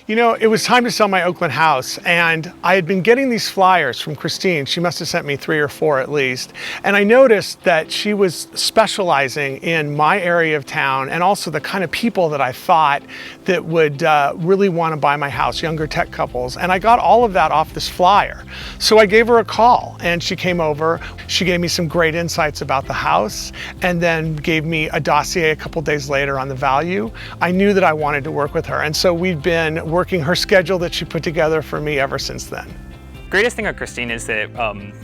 You know, it was time to sell my Oakland house, and I had been getting these flyers from Christine. She must have sent me 3 or 4 at least. And I noticed that she was specializing in my area of town and also the kind of people that I thought that would really want to buy my house, younger tech couples. And I got all of that off this flyer. So I gave her a call, and she came over. She gave me some great insights about the house, and then gave me a dossier a couple days later on the value. I knew that I wanted to work with her, and so we've been working her schedule that she put together for me ever since then. Greatest thing about Christine is that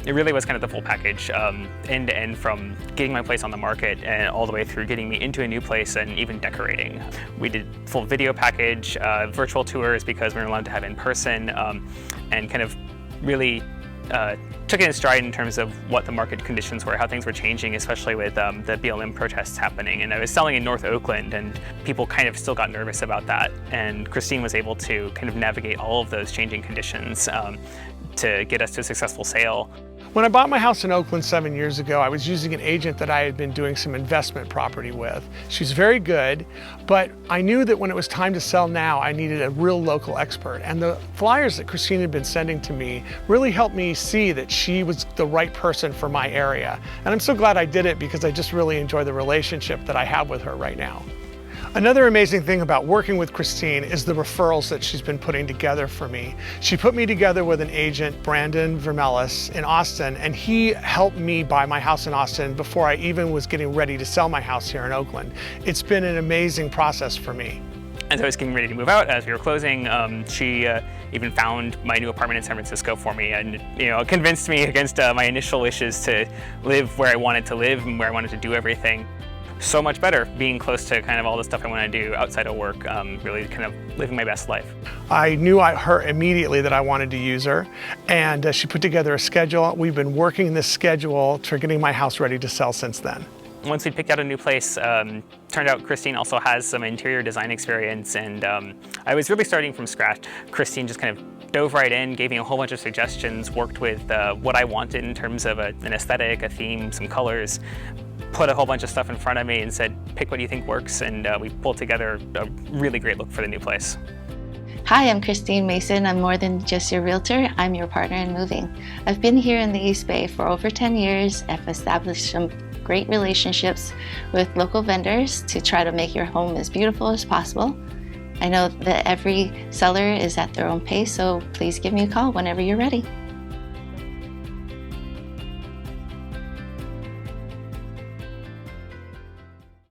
it really was kind of the full package, end to end, from getting my place on the market and all the way through getting me into a new place and even decorating. We did full video package, virtual tours because we were allowed to have in person, and kind of really took it in stride in terms of what the market conditions were, how things were changing, especially with the BLM protests happening. And I was selling in North Oakland, and people kind of still got nervous about that. And Christine was able to kind of navigate all of those changing conditions to get us to a successful sale. When I bought my house in Oakland 7 years ago, I was using an agent that I had been doing some investment property with. She's very good, but I knew that when it was time to sell now, I needed a real local expert. And the flyers that Christine had been sending to me really helped me see that she was the right person for my area. And I'm so glad I did it because I just really enjoy the relationship that I have with her right now. Another amazing thing about working with Christine is the referrals that she's been putting together for me. She put me together with an agent, Brandon Vermelis, in Austin, and he helped me buy my house in Austin before I even was getting ready to sell my house here in Oakland. It's been an amazing process for me. As I was getting ready to move out, as we were closing, she even found my new apartment in San Francisco for me, and convinced me against my initial wishes to live where I wanted to live and where I wanted to do everything. So much better being close to kind of all the stuff I want to do outside of work, really kind of living my best life. I knew her immediately that I wanted to use her, and she put together a schedule. We've been working this schedule for getting my house ready to sell since then. Once we picked out a new place, turned out Christine also has some interior design experience, and I was really starting from scratch. Christine just kind of dove right in, gave me a whole bunch of suggestions, worked with what I wanted in terms of an aesthetic, a theme, some colors, put a whole bunch of stuff in front of me and said, pick what you think works, and we pulled together a really great look for the new place. Hi, I'm Christine Mason. I'm more than just your realtor. I'm your partner in moving. I've been here in the East Bay for over 10 years. I've established some great relationships with local vendors to try to make your home as beautiful as possible. I know that every seller is at their own pace, so please give me a call whenever you're ready.